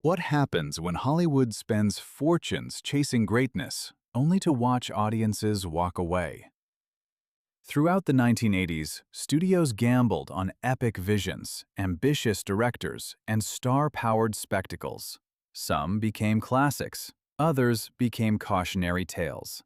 What happens when Hollywood spends fortunes chasing greatness, only to watch audiences walk away? Throughout the 1980s, studios gambled on epic visions, ambitious directors, and star-powered spectacles. Some became classics, others became cautionary tales.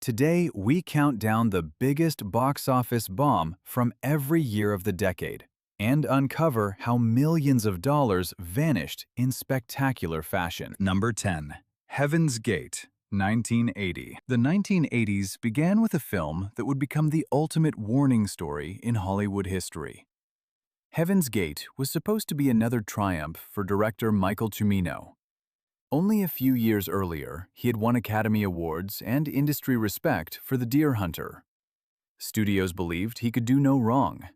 Today, we count down the biggest box office bomb from every year of the decade and uncover how millions of dollars vanished in spectacular fashion. Number 10. Heaven's Gate, 1980. The 1980s began with a film that would become the ultimate warning story in Hollywood history. Heaven's Gate was supposed to be another triumph for director Michael Cimino. Only a few years earlier, he had won Academy Awards and industry respect for The Deer Hunter. Studios believed he could do no wrong.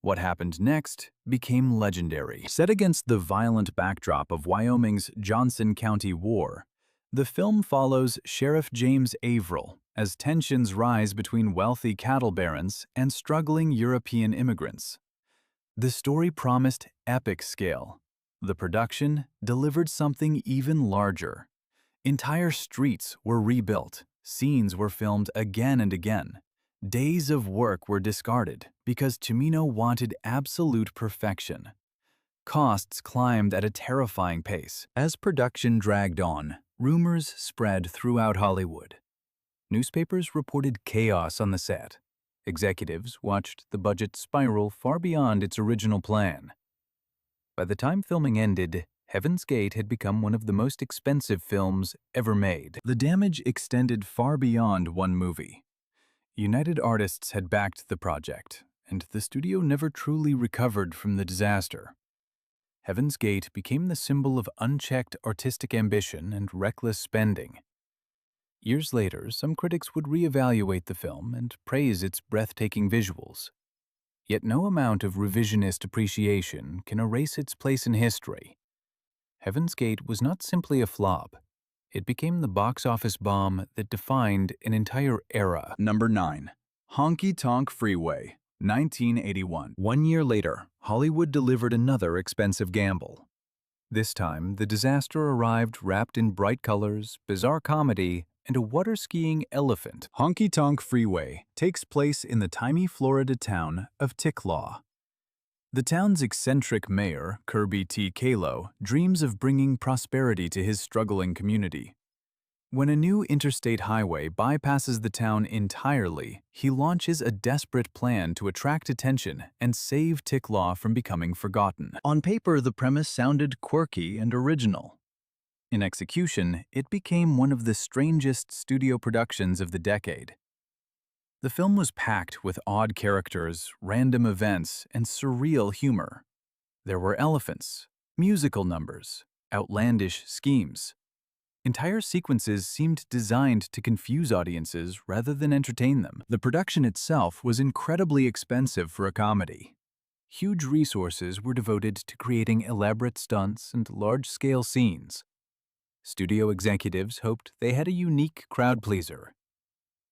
What happened next became legendary. Set against the violent backdrop of Wyoming's Johnson County War, the film follows Sheriff James Averill as tensions rise between wealthy cattle barons and struggling European immigrants. The story promised epic scale. The production delivered something even larger. Entire streets were rebuilt, scenes were filmed again and again. Days of work were discarded because Cimino wanted absolute perfection. Costs climbed at a terrifying pace. As production dragged on, rumors spread throughout Hollywood. Newspapers reported chaos on the set. Executives watched the budget spiral far beyond its original plan. By the time filming ended, Heaven's Gate had become one of the most expensive films ever made. The damage extended far beyond one movie. United Artists had backed the project, and the studio never truly recovered from the disaster. Heaven's Gate became the symbol of unchecked artistic ambition and reckless spending. Years later, some critics would reevaluate the film and praise its breathtaking visuals. Yet no amount of revisionist appreciation can erase its place in history. Heaven's Gate was not simply a flop. It became the box office bomb that defined an entire era. Number 9. Honky Tonk Freeway, 1981. 1 year later, Hollywood delivered another expensive gamble. This time, the disaster arrived wrapped in bright colors, bizarre comedy, and a water-skiing elephant. Honky Tonk Freeway takes place in the tiny Florida town of Ticklaw. The town's eccentric mayor, Kirby T. Kalo, dreams of bringing prosperity to his struggling community. When a new interstate highway bypasses the town entirely, he launches a desperate plan to attract attention and save Ticklaw from becoming forgotten. On paper, the premise sounded quirky and original. In execution, it became one of the strangest studio productions of the decade. The film was packed with odd characters, random events, and surreal humor. There were elephants, musical numbers, outlandish schemes. Entire sequences seemed designed to confuse audiences rather than entertain them. The production itself was incredibly expensive for a comedy. Huge resources were devoted to creating elaborate stunts and large-scale scenes. Studio executives hoped they had a unique crowd pleaser.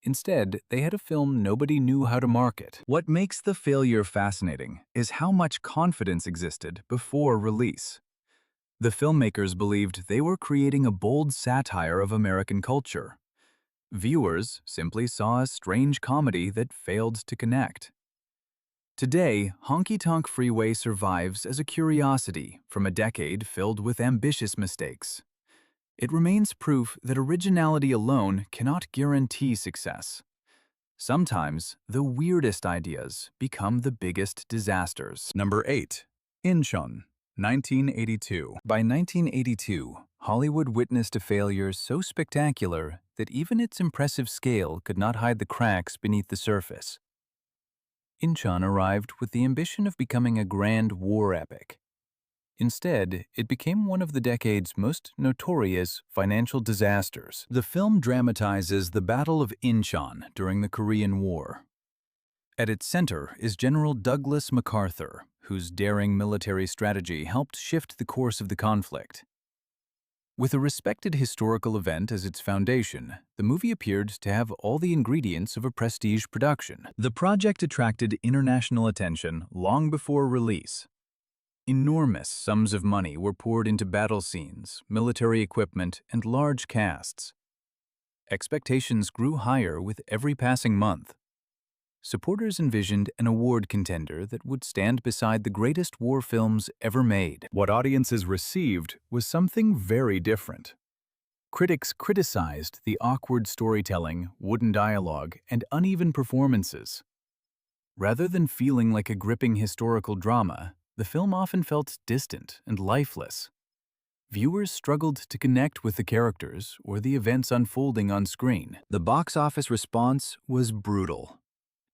Instead, they had a film nobody knew how to market. What makes the failure fascinating is how much confidence existed before release. The filmmakers believed they were creating a bold satire of American culture. Viewers simply saw a strange comedy that failed to connect. Today, Honky Tonk Freeway survives as a curiosity from a decade filled with ambitious mistakes. It remains proof that originality alone cannot guarantee success. Sometimes, the weirdest ideas become the biggest disasters. Number 8. Inchon, 1982. By 1982, Hollywood witnessed a failure so spectacular that even its impressive scale could not hide the cracks beneath the surface. Inchon arrived with the ambition of becoming a grand war epic. Instead, it became one of the decade's most notorious financial disasters. The film dramatizes the Battle of Inchon during the Korean War. At its center is General Douglas MacArthur, whose daring military strategy helped shift the course of the conflict. With a respected historical event as its foundation, the movie appeared to have all the ingredients of a prestige production. The project attracted international attention long before release. Enormous sums of money were poured into battle scenes, military equipment, and large casts. Expectations grew higher with every passing month. Supporters envisioned an award contender that would stand beside the greatest war films ever made. What audiences received was something very different. Critics criticized the awkward storytelling, wooden dialogue, and uneven performances. Rather than feeling like a gripping historical drama, the film often felt distant and lifeless. Viewers struggled to connect with the characters or the events unfolding on screen. The box office response was brutal.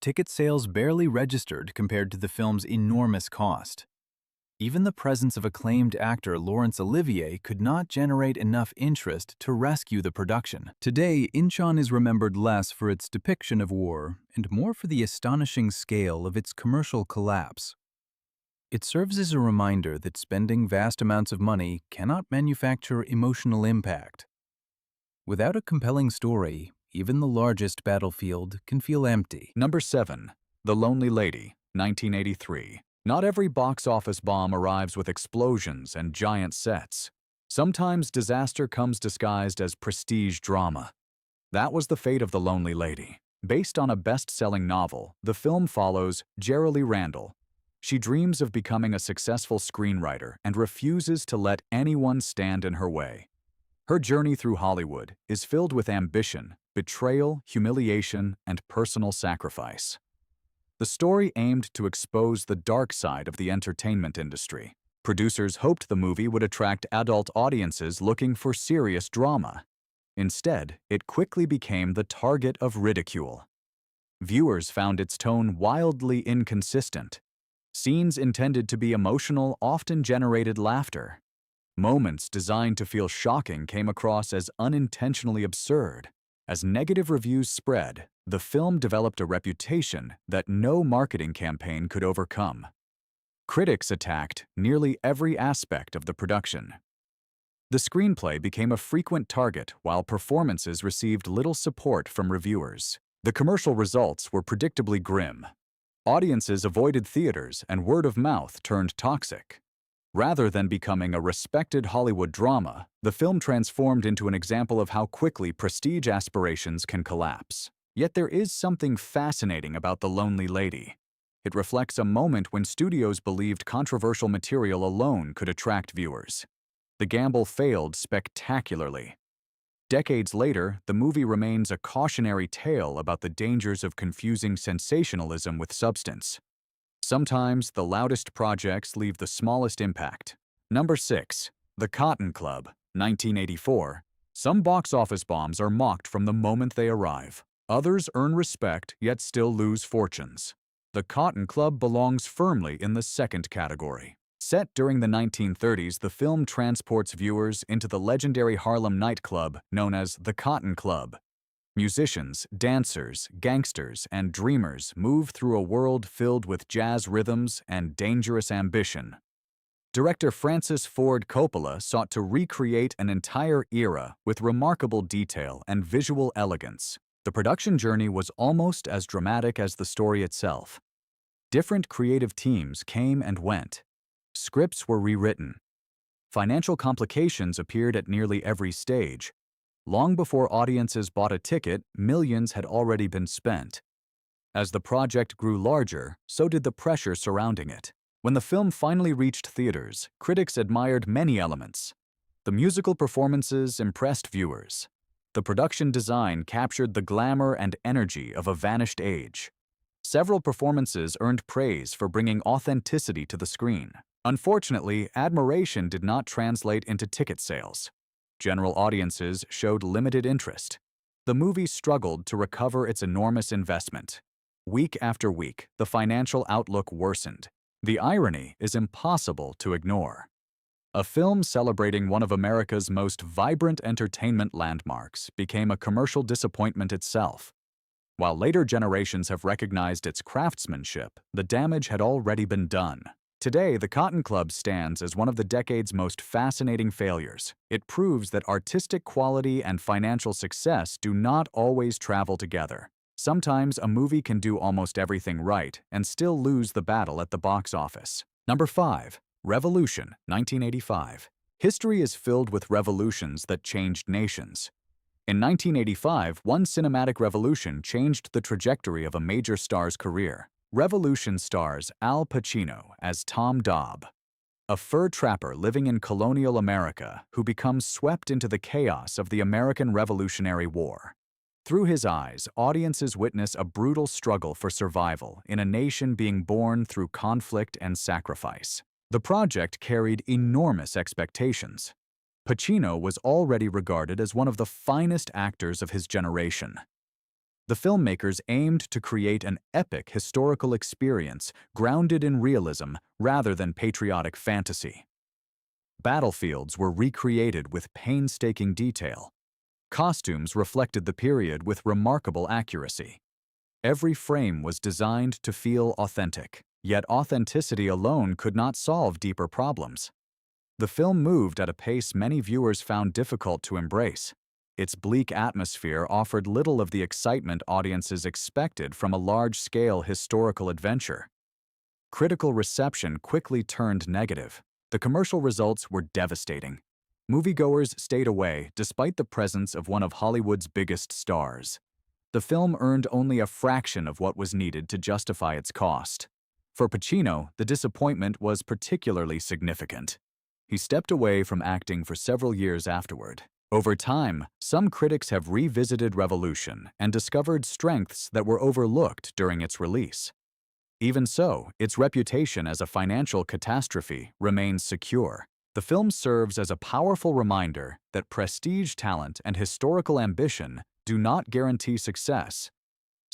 Ticket sales barely registered compared to the film's enormous cost. Even the presence of acclaimed actor Laurence Olivier could not generate enough interest to rescue the production. Today, Inchon is remembered less for its depiction of war and more for the astonishing scale of its commercial collapse. It serves as a reminder that spending vast amounts of money cannot manufacture emotional impact. Without a compelling story, even the largest battlefield can feel empty. Number 7. The Lonely Lady, 1983. Not every box office bomb arrives with explosions and giant sets. Sometimes disaster comes disguised as prestige drama. That was the fate of The Lonely Lady. Based on a best-selling novel, the film follows Jerilee Randall. She dreams of becoming a successful screenwriter and refuses to let anyone stand in her way. Her journey through Hollywood is filled with ambition, betrayal, humiliation, and personal sacrifice. The story aimed to expose the dark side of the entertainment industry. Producers hoped the movie would attract adult audiences looking for serious drama. Instead, it quickly became the target of ridicule. Viewers found its tone wildly inconsistent. Scenes intended to be emotional often generated laughter. Moments designed to feel shocking came across as unintentionally absurd. As negative reviews spread, the film developed a reputation that no marketing campaign could overcome. Critics attacked nearly every aspect of the production. The screenplay became a frequent target while performances received little support from reviewers. The commercial results were predictably grim. Audiences avoided theaters and word of mouth turned toxic. Rather than becoming a respected Hollywood drama, the film transformed into an example of how quickly prestige aspirations can collapse. Yet there is something fascinating about The Lonely Lady. It reflects a moment when studios believed controversial material alone could attract viewers. The gamble failed spectacularly. Decades later, the movie remains a cautionary tale about the dangers of confusing sensationalism with substance. Sometimes the loudest projects leave the smallest impact. Number 6. The Cotton Club, 1984. Some box office bombs are mocked from the moment they arrive. Others earn respect yet still lose fortunes. The Cotton Club belongs firmly in the second category. Set during the 1930s, the film transports viewers into the legendary Harlem nightclub known as the Cotton Club. Musicians, dancers, gangsters, and dreamers move through a world filled with jazz rhythms and dangerous ambition. Director Francis Ford Coppola sought to recreate an entire era with remarkable detail and visual elegance. The production journey was almost as dramatic as the story itself. Different creative teams came and went. Scripts were rewritten. Financial complications appeared at nearly every stage. Long before audiences bought a ticket, millions had already been spent. As the project grew larger, so did the pressure surrounding it. When the film finally reached theaters, critics admired many elements. The musical performances impressed viewers. The production design captured the glamour and energy of a vanished age. Several performances earned praise for bringing authenticity to the screen. Unfortunately, admiration did not translate into ticket sales. General audiences showed limited interest. The movie struggled to recover its enormous investment. Week after week, the financial outlook worsened. The irony is impossible to ignore. A film celebrating one of America's most vibrant entertainment landmarks became a commercial disappointment itself. While later generations have recognized its craftsmanship, the damage had already been done. Today, the Cotton Club stands as one of the decade's most fascinating failures. It proves that artistic quality and financial success do not always travel together. Sometimes a movie can do almost everything right and still lose the battle at the box office. Number 5. Revolution, 1985. History is filled with revolutions that changed nations. In 1985, one cinematic revolution changed the trajectory of a major star's career. Revolution stars Al Pacino as Tom Dobb, a fur trapper living in colonial America who becomes swept into the chaos of the American Revolutionary War. Through his eyes, audiences witness a brutal struggle for survival in a nation being born through conflict and sacrifice. The project carried enormous expectations. Pacino was already regarded as one of the finest actors of his generation. The filmmakers aimed to create an epic historical experience grounded in realism rather than patriotic fantasy. Battlefields were recreated with painstaking detail. Costumes reflected the period with remarkable accuracy. Every frame was designed to feel authentic, yet authenticity alone could not solve deeper problems. The film moved at a pace many viewers found difficult to embrace. Its bleak atmosphere offered little of the excitement audiences expected from a large-scale historical adventure. Critical reception quickly turned negative. The commercial results were devastating. Moviegoers stayed away despite the presence of one of Hollywood's biggest stars. The film earned only a fraction of what was needed to justify its cost. For Pacino, the disappointment was particularly significant. He stepped away from acting for several years afterward. Over time, some critics have revisited Revolution and discovered strengths that were overlooked during its release. Even so, its reputation as a financial catastrophe remains secure. The film serves as a powerful reminder that prestige talent and historical ambition do not guarantee success.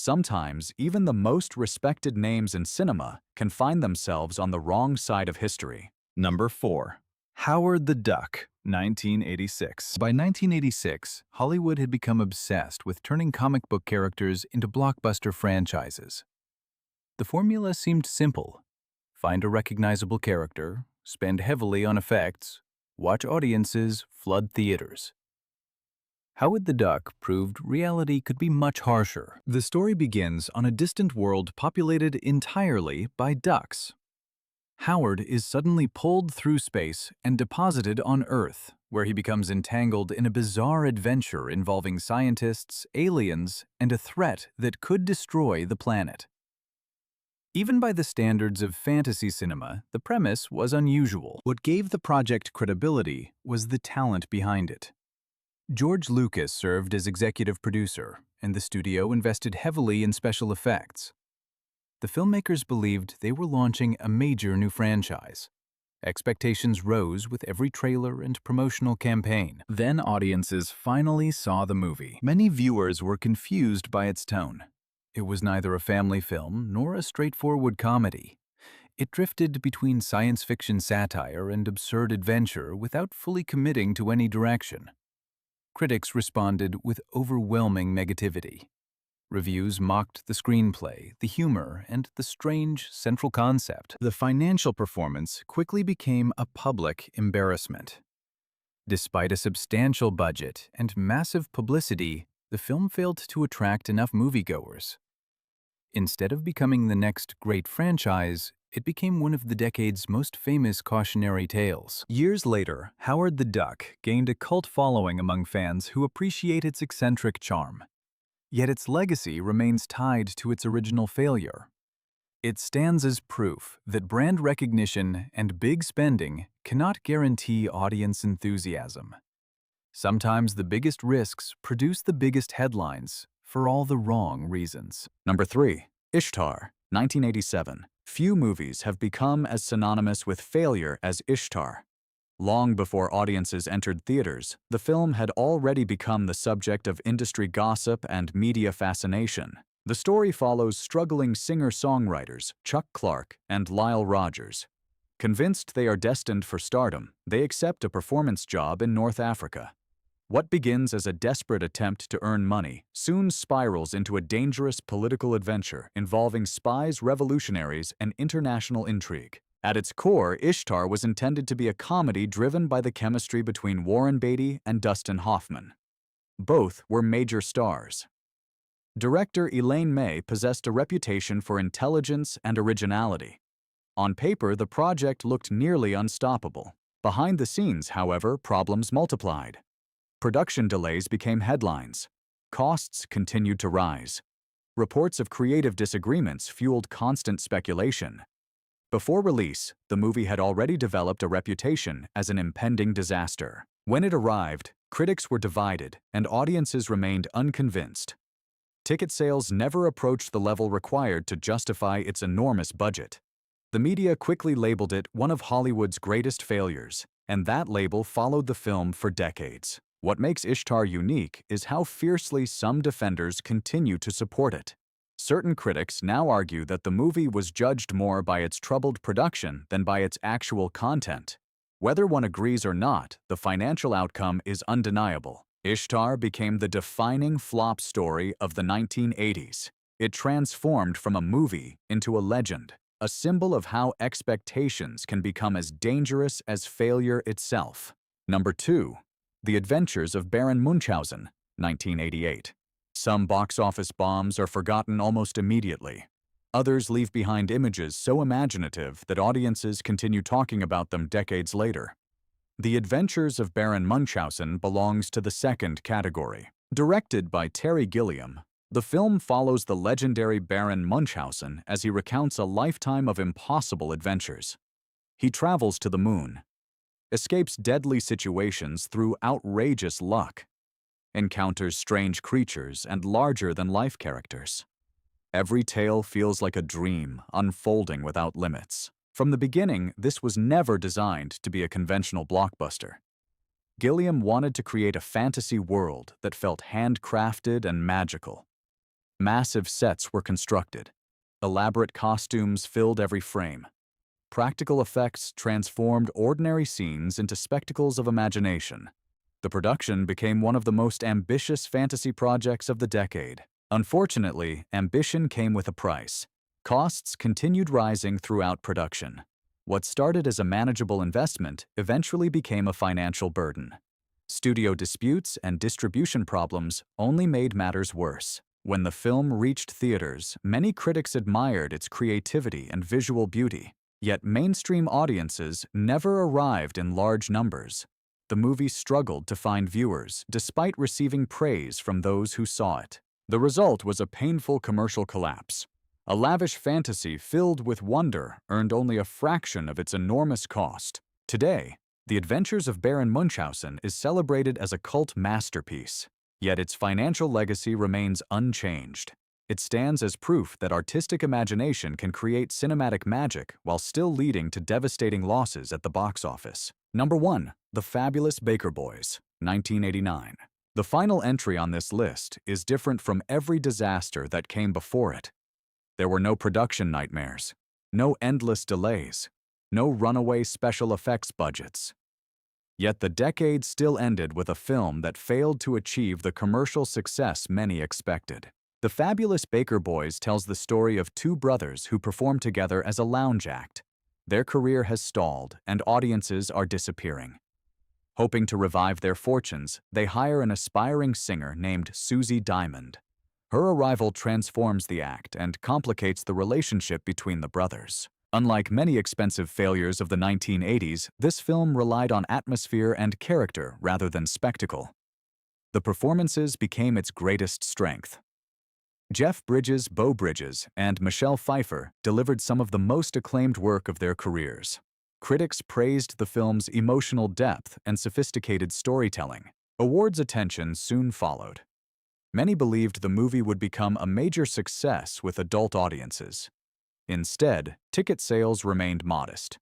Sometimes, even the most respected names in cinema can find themselves on the wrong side of history. Number 4. Howard the Duck, 1986. By 1986, Hollywood had become obsessed with turning comic book characters into blockbuster franchises. The formula seemed simple. Find a recognizable character, spend heavily on effects, watch audiences flood theaters. Howard the Duck proved reality could be much harsher. The story begins on a distant world populated entirely by ducks. Howard is suddenly pulled through space and deposited on Earth, where he becomes entangled in a bizarre adventure involving scientists, aliens, and a threat that could destroy the planet. Even by the standards of fantasy cinema, the premise was unusual. What gave the project credibility was the talent behind it. George Lucas served as executive producer, and the studio invested heavily in special effects. The filmmakers believed they were launching a major new franchise. Expectations rose with every trailer and promotional campaign. Then audiences finally saw the movie. Many viewers were confused by its tone. It was neither a family film nor a straightforward comedy. It drifted between science fiction satire and absurd adventure without fully committing to any direction. Critics responded with overwhelming negativity. Reviews mocked the screenplay, the humor, and the strange central concept. The financial performance quickly became a public embarrassment. Despite a substantial budget and massive publicity, the film failed to attract enough moviegoers. Instead of becoming the next great franchise, it became one of the decade's most famous cautionary tales. Years later, Howard the Duck gained a cult following among fans who appreciate its eccentric charm. Yet its legacy remains tied to its original failure. It stands as proof that brand recognition and big spending cannot guarantee audience enthusiasm. Sometimes the biggest risks produce the biggest headlines for all the wrong reasons. Number 3. Ishtar, 1987. Few movies have become as synonymous with failure as Ishtar. Long before audiences entered theaters, the film had already become the subject of industry gossip and media fascination. The story follows struggling singer-songwriters Chuck Clark and Lyle Rogers. Convinced they are destined for stardom, they accept a performance job in North Africa. What begins as a desperate attempt to earn money soon spirals into a dangerous political adventure involving spies, revolutionaries, and international intrigue. At its core, Ishtar was intended to be a comedy driven by the chemistry between Warren Beatty and Dustin Hoffman. Both were major stars. Director Elaine May possessed a reputation for intelligence and originality. On paper, the project looked nearly unstoppable. Behind the scenes, however, problems multiplied. Production delays became headlines. Costs continued to rise. Reports of creative disagreements fueled constant speculation. Before release, the movie had already developed a reputation as an impending disaster. When it arrived, critics were divided and audiences remained unconvinced. Ticket sales never approached the level required to justify its enormous budget. The media quickly labeled it one of Hollywood's greatest failures, and that label followed the film for decades. What makes Ishtar unique is how fiercely some defenders continue to support it. Certain critics now argue that the movie was judged more by its troubled production than by its actual content. Whether one agrees or not, the financial outcome is undeniable. Ishtar became the defining flop story of the 1980s. It transformed from a movie into a legend, a symbol of how expectations can become as dangerous as failure itself. Number 2. The Adventures of Baron Munchausen, 1988. Some box office bombs are forgotten almost immediately. Others leave behind images so imaginative that audiences continue talking about them decades later. The Adventures of Baron Munchausen belongs to the second category. Directed by Terry Gilliam, the film follows the legendary Baron Munchausen as he recounts a lifetime of impossible adventures. He travels to the moon, escapes deadly situations through outrageous luck, encounters strange creatures and larger-than-life characters. Every tale feels like a dream, unfolding without limits. From the beginning, this was never designed to be a conventional blockbuster. Gilliam wanted to create a fantasy world that felt handcrafted and magical. Massive sets were constructed. Elaborate costumes filled every frame. Practical effects transformed ordinary scenes into spectacles of imagination. The production became one of the most ambitious fantasy projects of the decade. Unfortunately, ambition came with a price. Costs continued rising throughout production. What started as a manageable investment eventually became a financial burden. Studio disputes and distribution problems only made matters worse. When the film reached theaters, many critics admired its creativity and visual beauty. Yet mainstream audiences never arrived in large numbers. The movie struggled to find viewers, despite receiving praise from those who saw it. The result was a painful commercial collapse. A lavish fantasy filled with wonder earned only a fraction of its enormous cost. Today, The Adventures of Baron Munchausen is celebrated as a cult masterpiece, yet its financial legacy remains unchanged. It stands as proof that artistic imagination can create cinematic magic while still leading to devastating losses at the box office. Number 1. The Fabulous Baker Boys, 1989. The final entry on this list is different from every disaster that came before it. There were no production nightmares, no endless delays, no runaway special effects budgets. Yet the decade still ended with a film that failed to achieve the commercial success many expected. The Fabulous Baker Boys tells the story of two brothers who perform together as a lounge act. Their career has stalled, and audiences are disappearing. Hoping to revive their fortunes, they hire an aspiring singer named Susie Diamond. Her arrival transforms the act and complicates the relationship between the brothers. Unlike many expensive failures of the 1980s, this film relied on atmosphere and character rather than spectacle. The performances became its greatest strength. Jeff Bridges, Beau Bridges, and Michelle Pfeiffer delivered some of the most acclaimed work of their careers. Critics praised the film's emotional depth and sophisticated storytelling. Awards attention soon followed. Many believed the movie would become a major success with adult audiences. Instead, ticket sales remained modest.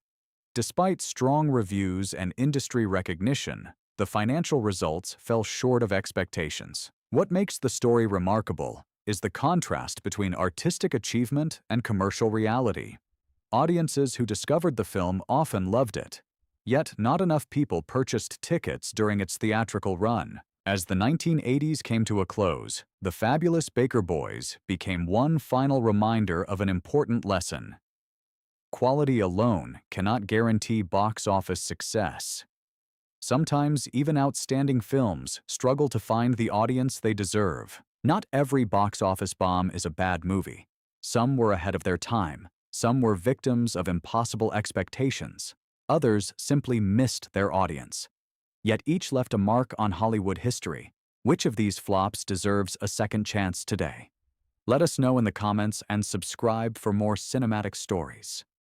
Despite strong reviews and industry recognition, the financial results fell short of expectations. What makes the story remarkable is the contrast between artistic achievement and commercial reality. Audiences who discovered the film often loved it, yet not enough people purchased tickets during its theatrical run. As the 1980s came to a close, The Fabulous Baker Boys became one final reminder of an important lesson. Quality alone cannot guarantee box office success. Sometimes even outstanding films struggle to find the audience they deserve. Not every box office bomb is a bad movie. Some were ahead of their time, Some were victims of impossible expectations. Others simply missed their audience. Yet each left a mark on Hollywood history. Which of these flops deserves a second chance today? Let us know in the comments and subscribe for more cinematic stories.